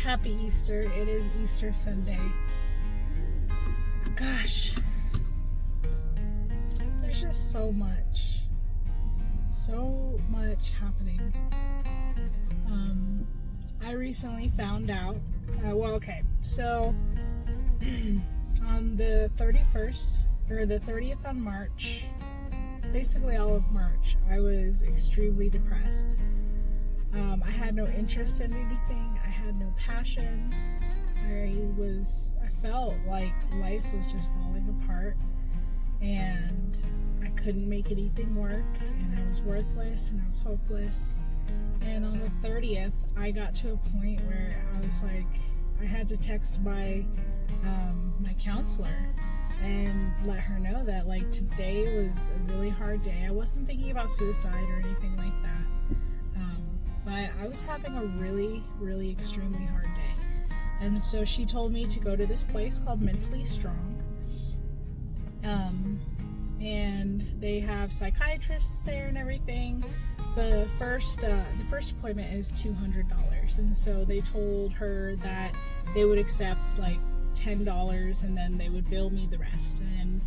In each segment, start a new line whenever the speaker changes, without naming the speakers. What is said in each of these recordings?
Happy Easter. It is Easter Sunday. Gosh, there's just so much happening. I recently found out, so on the 31st, or the 30th on March, basically all of March, I was extremely depressed. I had no interest in anything. I had no passion. I felt like life was just falling apart, and I couldn't make anything work, and I was worthless, and I was hopeless. And on the 30th, I got to a point where I was like, I had to text my counselor and let her know that like today was a really hard day. I wasn't thinking about suicide or anything like that. But I was having a really, really extremely hard day. And so she told me to go to this place called Mentally Strong. And they have psychiatrists there and everything. The first appointment is $200. And so they told her that they would accept like $10 and then they would bill me the rest. And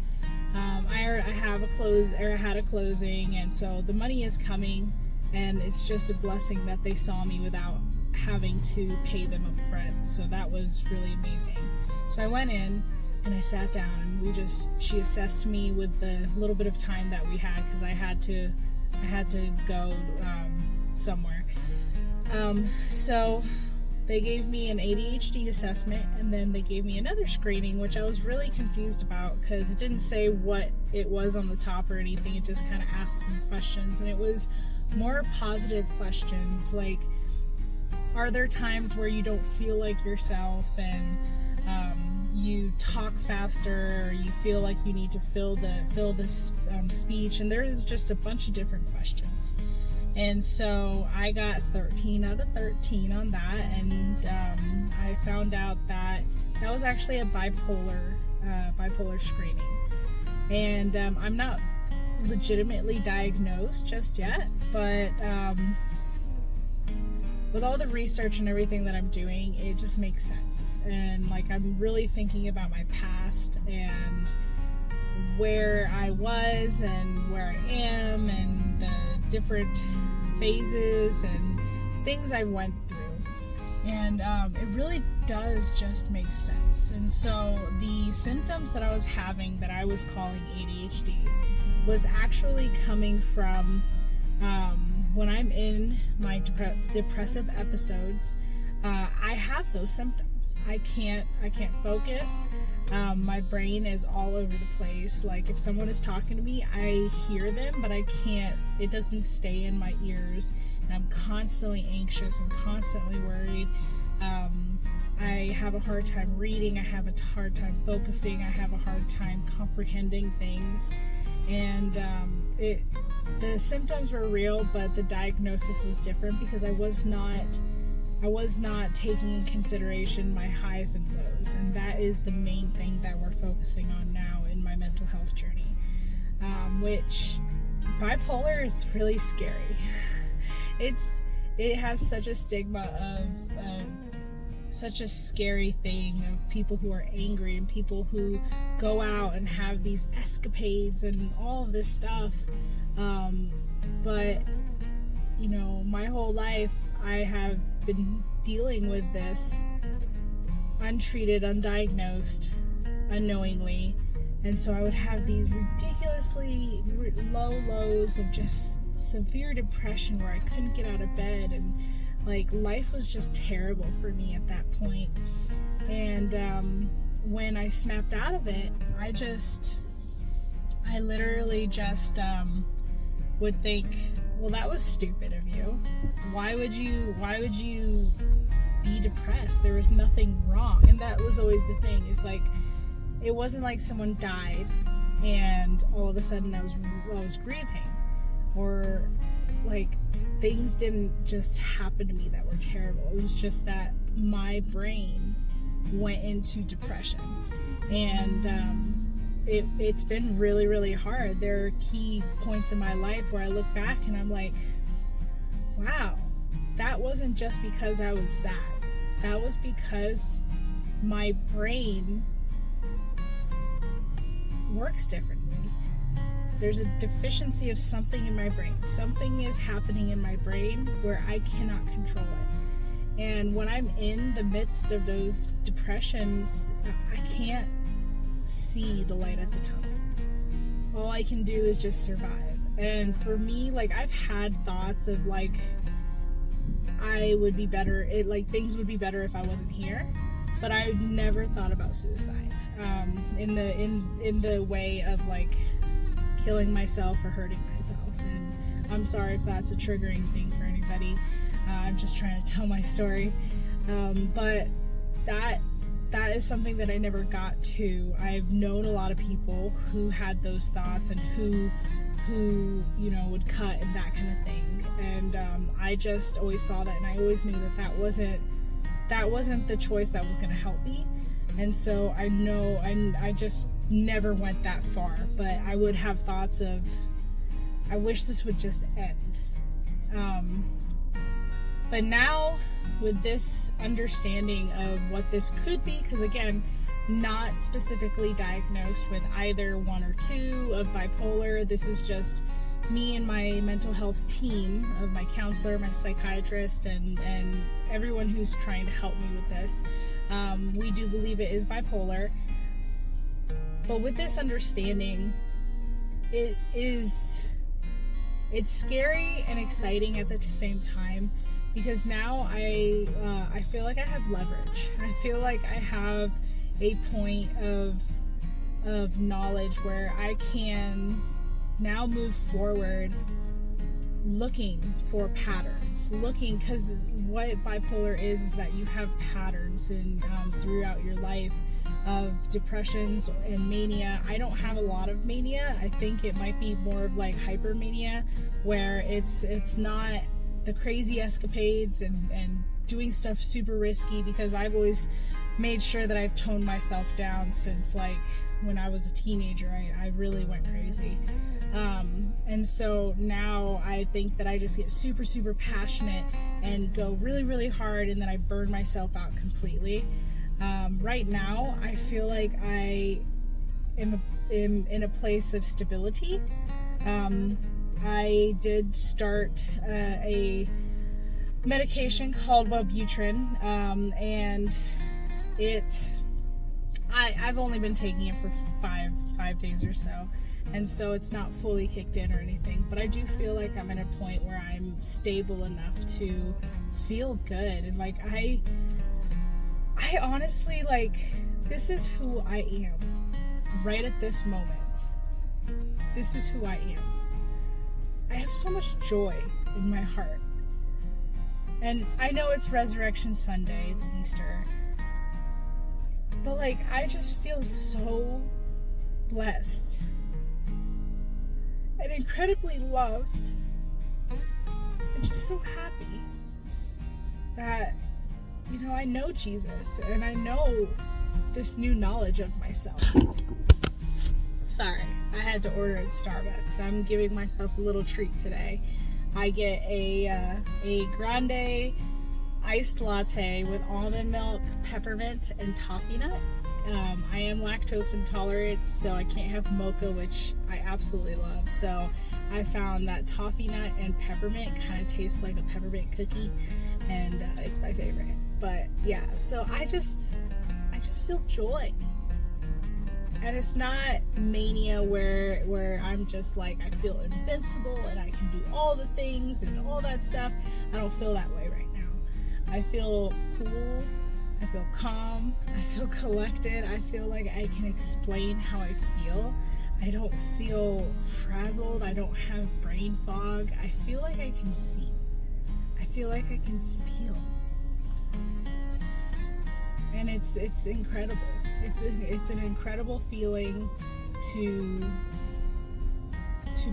I had a closing, and so the money is coming. And it's just a blessing that they saw me without having to pay them up front. So that was really amazing. So I went in and I sat down, and she assessed me with the little bit of time that we had, because I had to go somewhere. So they gave me an ADHD assessment, and then they gave me another screening, which I was really confused about because it didn't say what it was on the top or anything. It just kind of asked some questions, and it was more positive questions like, are there times where you don't feel like yourself, and you talk faster, or you feel like you need to fill this speech? And there is just a bunch of different questions. And so I got 13 out of 13 on that, and I found out that was actually a bipolar screening. And I'm not legitimately diagnosed just yet, but with all the research and everything that I'm doing, it just makes sense. And like, I'm really thinking about my past and where I was and where I am, and the different phases and things I went through. And it really does just make sense. And so the symptoms that I was having, that I was calling ADHD, was actually coming from when I'm in my depressive episodes. I have those symptoms. I can't focus. My brain is all over the place. Like, if someone is talking to me, I hear them, but I can't, it doesn't stay in my ears, and I'm constantly anxious and constantly worried. I have a hard time reading. I have a hard time focusing. I have a hard time comprehending things. And the symptoms were real, but the diagnosis was different, because I was not taking in consideration my highs and lows, and that is the main thing that we're focusing on now in my mental health journey. Which bipolar is really scary. It has such a stigma of such a scary thing, of people who are angry and people who go out and have these escapades and all of this stuff. But you know, my whole life I have been dealing with this untreated, undiagnosed, unknowingly. And so I would have these ridiculously low lows of just severe depression where I couldn't get out of bed, and like, life was just terrible for me at that point. And when I snapped out of it, I literally just would think, well, that was stupid of you. Why would you be depressed? There was nothing wrong. And that was always the thing, is like, it wasn't like someone died and all of a sudden I was grieving, or like, things didn't just happen to me that were terrible. It was just that my brain went into depression. And it's been really, really hard. There are key points in my life where I look back and I'm like, wow, that wasn't just because I was sad. that was because my brain works differently. There's a deficiency of something in my brain. Something is happening in my brain where I cannot control it. And when I'm in the midst of those depressions, I can't see the light at the tunnel. All I can do is just survive. And for me, like, I've had thoughts of like, I would be better, things would be better if I wasn't here, but I never thought about suicide in the way of like killing myself or hurting myself. And I'm sorry if that's a triggering thing for anybody. I'm just trying to tell my story, but that is something that I never got to. I've known a lot of people who had those thoughts and who would cut and that kind of thing, and I just always saw that, and I always knew that wasn't the choice that was going to help me. And so I just never went that far, but I would have thoughts of, I wish this would just end. But now, with this understanding of what this could be, because again, not specifically diagnosed with either 1 or 2 of bipolar, this is just me and my mental health team of my counselor, my psychiatrist, and everyone who's trying to help me with this. We do believe it is bipolar, but with this understanding, it's scary and exciting at the same time, because now I feel like I have leverage. I feel like I have a point of knowledge where I can now move forward looking for patterns, because what bipolar is that you have patterns in throughout your life of depressions and mania. I don't have a lot of mania. I think it might be more of like hypermania, where it's not the crazy escapades and doing stuff super risky, because I've always made sure that I've toned myself down since like when I was a teenager. I really went crazy. And so now I think that I just get super, super passionate and go really, really hard, and then I burn myself out completely. Right now, I feel like I am in a place of stability. I did start a medication called Wellbutrin, and I've only been taking it for five days or so, and so it's not fully kicked in or anything, but I do feel like I'm at a point where I'm stable enough to feel good. And like I honestly, like, this is who I am right at this moment. This is who I am. I have so much joy in my heart. And I know it's Resurrection Sunday, it's Easter, but like, I just feel so blessed and incredibly loved and just so happy that, you know, I know Jesus and I know this new knowledge of myself. Sorry, I had to order at Starbucks. I'm giving myself a little treat today. I get a grande iced latte with almond milk, peppermint, and toffee nut. I am lactose intolerant, so I can't have mocha, which I absolutely love. So I found that toffee nut and peppermint kind of tastes like a peppermint cookie, and it's my favorite. But yeah, so I just feel joy. And it's not mania where I'm just like, I feel invincible and I can do all the things and all that stuff. I don't feel that way right now. I feel cool. I feel calm. I feel collected. I feel like I can explain how I feel. I don't feel frazzled. I don't have brain fog. I feel like I can see. I feel like I can feel. And it's incredible. It's an incredible feeling to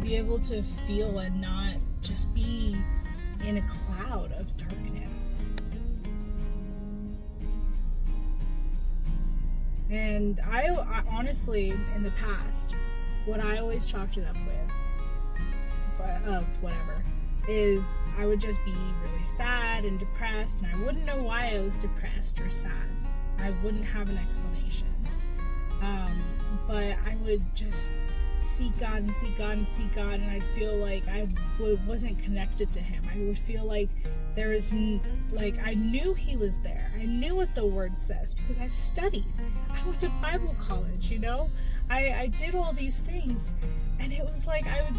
be able to feel and not just be in a cloud of darkness. And I honestly, in the past, what I always chalked it up with, of whatever, is I would just be really sad and depressed, and I wouldn't know why I was depressed or sad. I wouldn't have an explanation. But I would just seek God and seek God and seek God, and I'd feel like I wasn't connected to Him. I would feel like there was, like, I knew He was there. I knew what the Word says because I've studied. I went to Bible college, you know? I did all these things, and it was like I would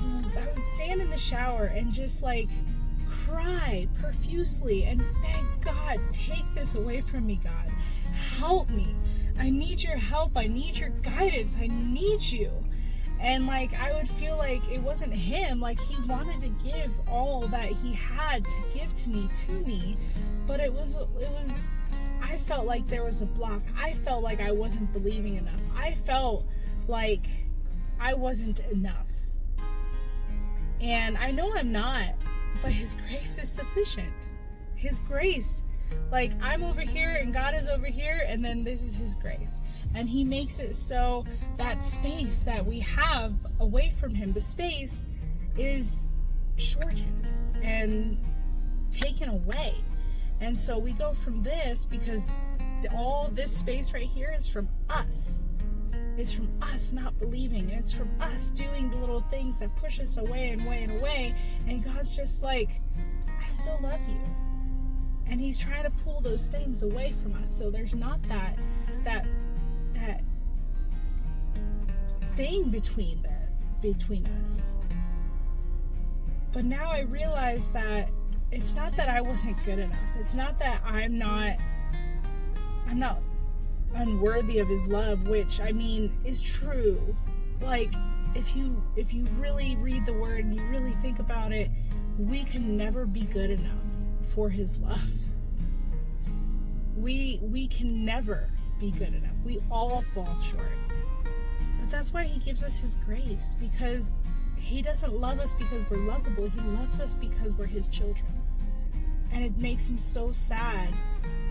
stand in the shower and just like cry profusely and beg God, take this away from me, God. Help me. I need your help. I need your guidance. I need you. And like I would feel like it wasn't Him, like He wanted to give all that He had to give to me, but it was I felt like there was a block. I felt like I wasn't believing enough. I felt like I wasn't enough. And I know I'm not, but His grace is sufficient. His grace, like I'm over here and God is over here, and then this is His grace. And He makes it so that space that we have away from Him, the space is shortened and taken away. And so we go from this, because all this space right here is from us. It's from us not believing. And it's from us doing the little things that push us away and away and away. And God's just like, I still love you. And He's trying to pull those things away from us. So there's not that thing between us. But now I realize that it's not that I wasn't good enough. It's not that I'm not unworthy of His love, which I mean is true. Like if you really read the Word and you really think about it, we can never be good enough for His love. We can never be good enough. We all fall short. But that's why He gives us His grace, because He doesn't love us because we're lovable. He loves us because we're His children. And it makes Him so sad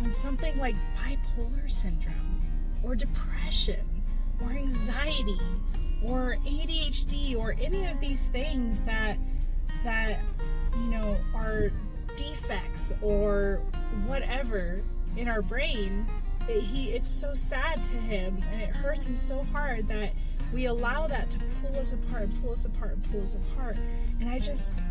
when something like bipolar syndrome or depression or anxiety or ADHD or any of these things that you know are defects or whatever in our brain, it's so sad to Him, and it hurts Him so hard that we allow that to pull us apart and pull us apart and pull us apart. And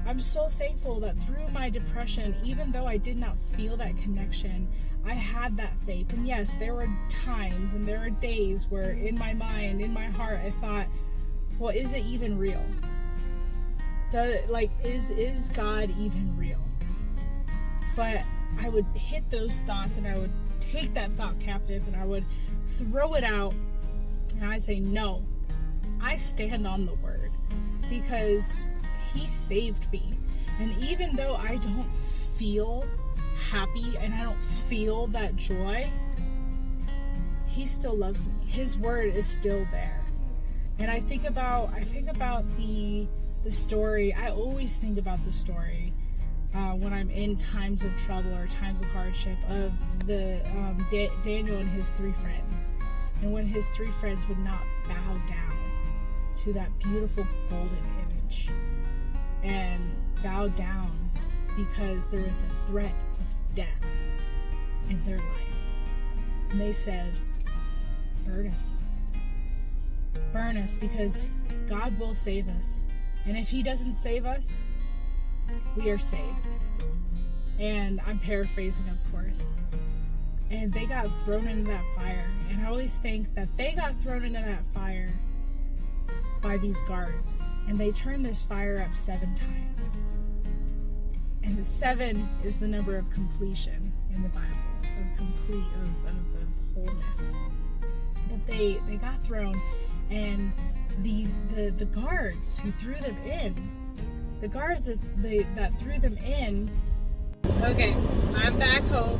I'm so thankful that through my depression, even though I did not feel that connection, I had that faith. And yes, there were times and there were days where in my mind, in my heart, I thought, well, is it even real? Is God even real? But I would hit those thoughts and I would take that thought captive and I would throw it out, and I say, no, I stand on the Word because He saved me. And even though I don't feel happy and I don't feel that joy, He still loves me. His Word is still there. And I think about the story. I always think about the story when I'm in times of trouble or times of hardship of the Daniel and his 3 friends. And when his 3 friends would not bow down to that beautiful golden image and bow down because there was a threat of death in their life. And they said, burn us, because God will save us. And if He doesn't save us, we are saved. And I'm paraphrasing, of course. And they got thrown into that fire. And I always think that they got thrown into that fire by these guards. And they turned this fire up 7 times. And the 7 is the number of completion in the Bible, of wholeness. But they got thrown, and the guards who threw them in, that threw them in. Okay, I'm back home.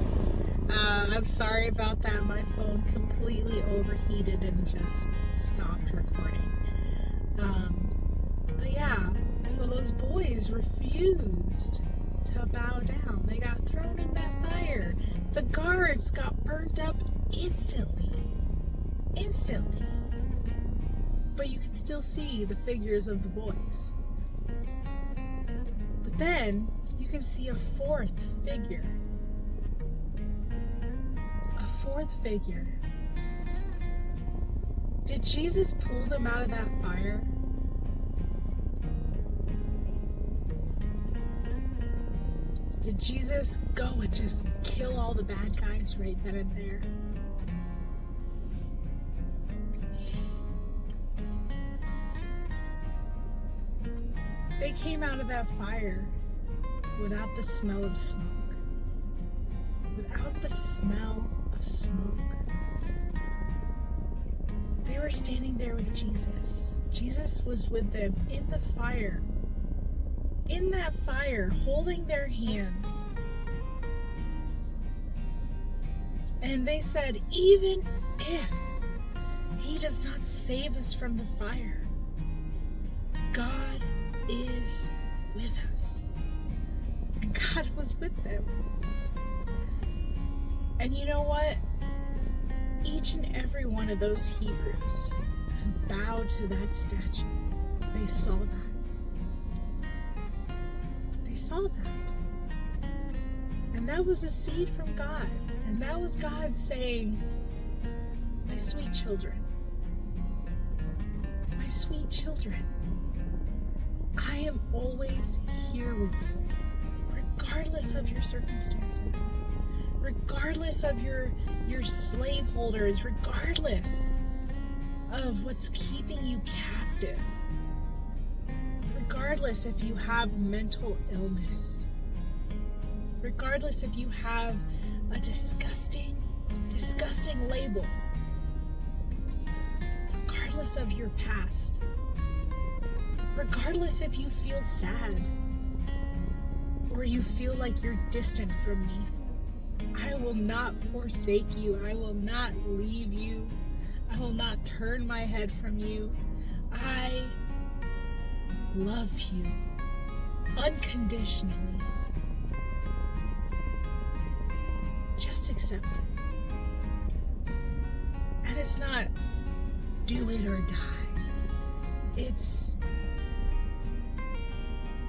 I'm sorry about that. My phone completely overheated and just stopped recording. But yeah, so those boys refused to bow down. They got thrown in that fire. The guards got burnt up instantly. But you could still see the figures of the boys. But then you can see a fourth figure. A fourth figure. Did Jesus pull them out of that fire? Did Jesus go and just kill all the bad guys right then and there? They came out of that fire without the smell of smoke. Without the smell of smoke. They were standing there with Jesus. Jesus was with them in the fire. In that fire, holding their hands. And they said, even if he does not save us from the fire, God is with us. And God was with them. And you know what? Each and every one of those Hebrews who bowed to that statue, they saw that. They saw that. And that was a seed from God. And that was God saying, my sweet children, my sweet children, I am always here with you, regardless of your circumstances, regardless of your slaveholders, regardless of what's keeping you captive, regardless if you have mental illness, regardless if you have a disgusting label, regardless of your past, regardless if you feel sad or you feel like you're distant from me, I will not forsake you. I will not leave you. I will not turn my head from you. I love you unconditionally. Just accept it. And it's not do it or die. It's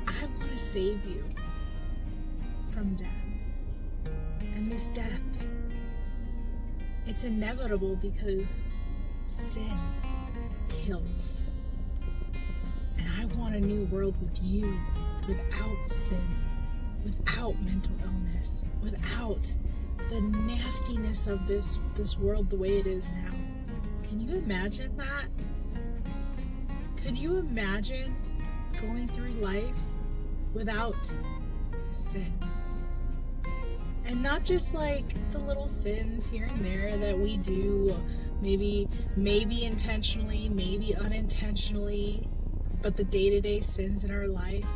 I want to save you from death. And this death, it's inevitable because sin kills. And I want a new world with you, without sin, without mental illness, without the nastiness of this world the way it is now. Can you imagine that? Could you imagine going through life without sin? And not just like the little sins here and there that we do, maybe intentionally, maybe unintentionally, but the day-to-day sins in our life.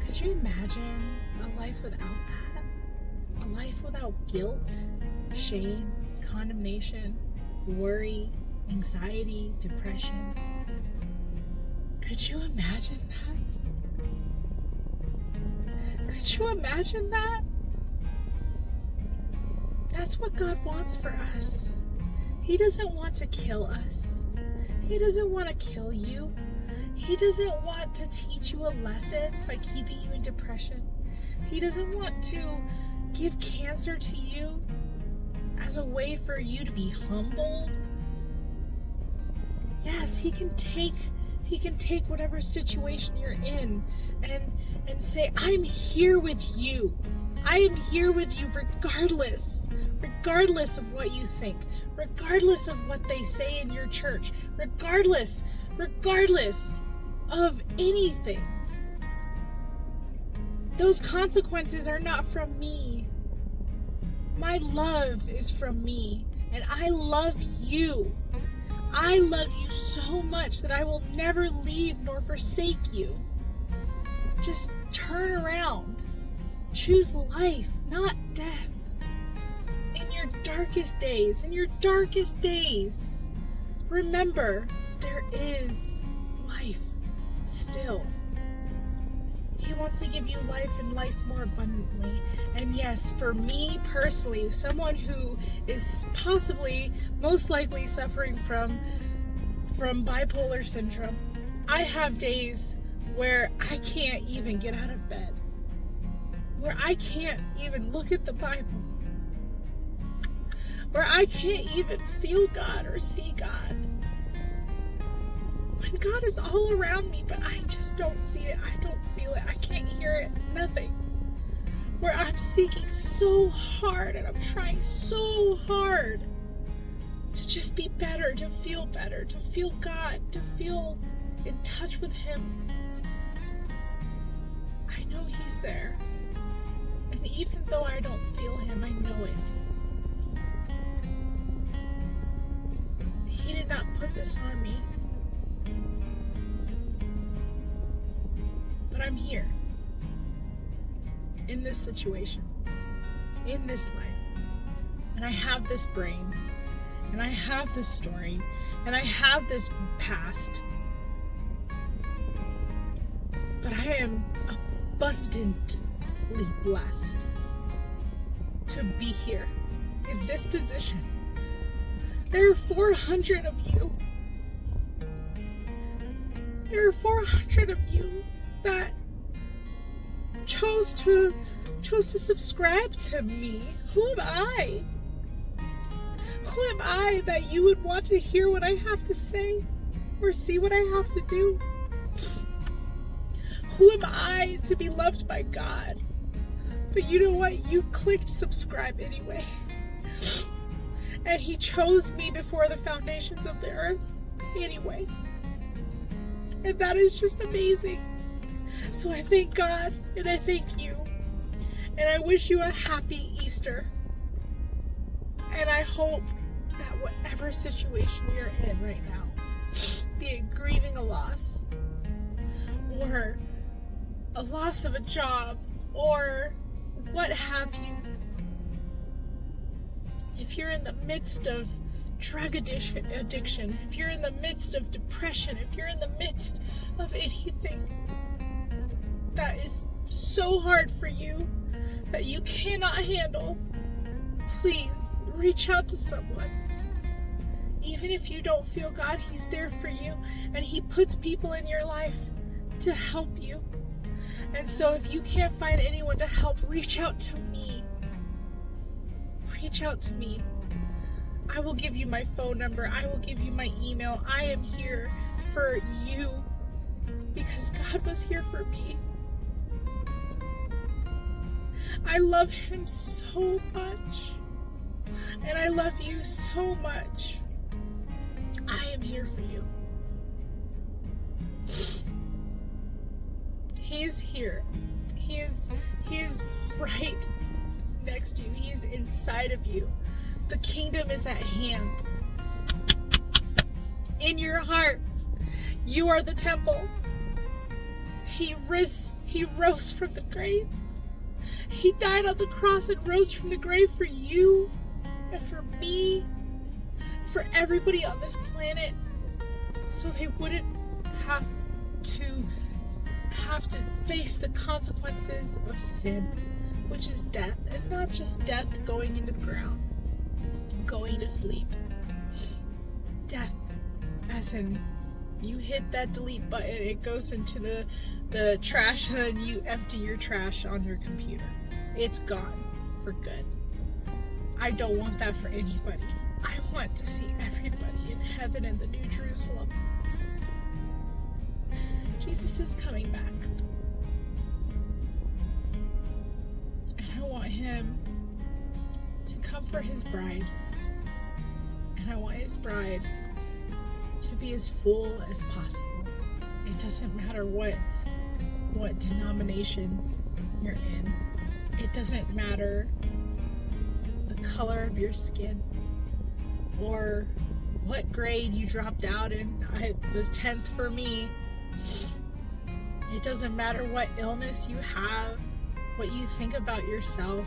Could you imagine a life without that? A life without guilt, shame, condemnation, worry, anxiety, depression. Could you imagine that? Could you imagine that? That's what God wants for us. He doesn't want to kill us. He doesn't want to kill you. He doesn't want to teach you a lesson by keeping you in depression. He doesn't want to give cancer to you as a way for you to be humbled. Yes, he can take whatever situation you're in and say, I'm here with you. I am here with you regardless of what you think, regardless of what they say in your church, regardless of anything. Those consequences are not from me. My love is from me, and I love you. I love you so much that I will never leave nor forsake you. Just turn around. Choose life, not death. In your darkest days, remember there is life still. He wants to give you life and life more abundantly. And yes, for me personally, someone who is possibly, most likely suffering from bipolar syndrome, I have days where I can't even get out of bed, where I can't even look at the Bible, where I can't even feel God or see God. When God is all around me, but I just don't see it, I don't feel it, I can't hear it, nothing. Where I'm seeking so hard and I'm trying so hard to just be better, to feel God, to feel in touch with Him. I know He's there. And even though I don't feel Him, I know it. He did not put this on me. But I'm here. In this situation. In this life. And I have this brain. And I have this story. And I have this past. But I am abundantly blessed to be here in this position. There are 400 of you. There are 400 of you that chose to subscribe to me. Who am I? Who am I that you would want to hear what I have to say or see what I have to do? Who am I to be loved by God? But you know what? You clicked subscribe anyway. And He chose me before the foundations of the earth anyway. And that is just amazing. So I thank God and I thank you. And I wish you a happy Easter. And I hope that whatever situation you're in right now, be it grieving a loss, or a loss of a job, or what have you, if you're in the midst of drug addiction, if you're in the midst of depression, if you're in the midst of anything that is so hard for you that you cannot handle, please reach out to someone. Even if you don't feel God, He's there for you, and He puts people in your life to help you. And so if you can't find anyone to help, reach out to me. Reach out to me. I will give you my phone number. I will give you my email. I am here for you because God was here for me. I love Him so much. And I love you so much. I am here for you. He is here. He is right next to you. He is inside of you. The kingdom is at hand. In your heart. You are the temple. He rose from the grave. He died on the cross and rose from the grave for you and for me, for everybody on this planet, so they wouldn't have to face the consequences of sin, which is death, and not just death going into the ground, going to sleep. Death, as in you hit that delete button, it goes into the trash, and then you empty your trash on your computer. It's gone for good. I don't want that for anybody. I want to see everybody in heaven in the New Jerusalem. Jesus is coming back. And I want Him to come for His bride. And I want His bride to be as full as possible. It doesn't matter what denomination you're in. It doesn't matter the color of your skin or what grade you dropped out in. It was 10th for me. It doesn't matter what illness you have, what you think about yourself.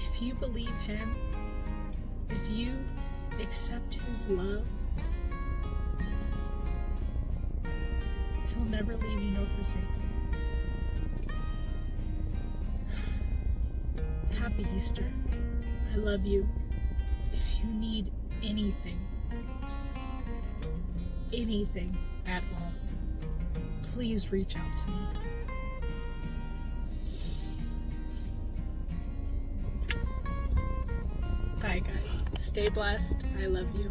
If you believe Him, if you accept His love, He'll never leave you nor forsake you. Happy Easter. I love you. If you need anything at all, please reach out to me. Bye, guys. Stay blessed. I love you.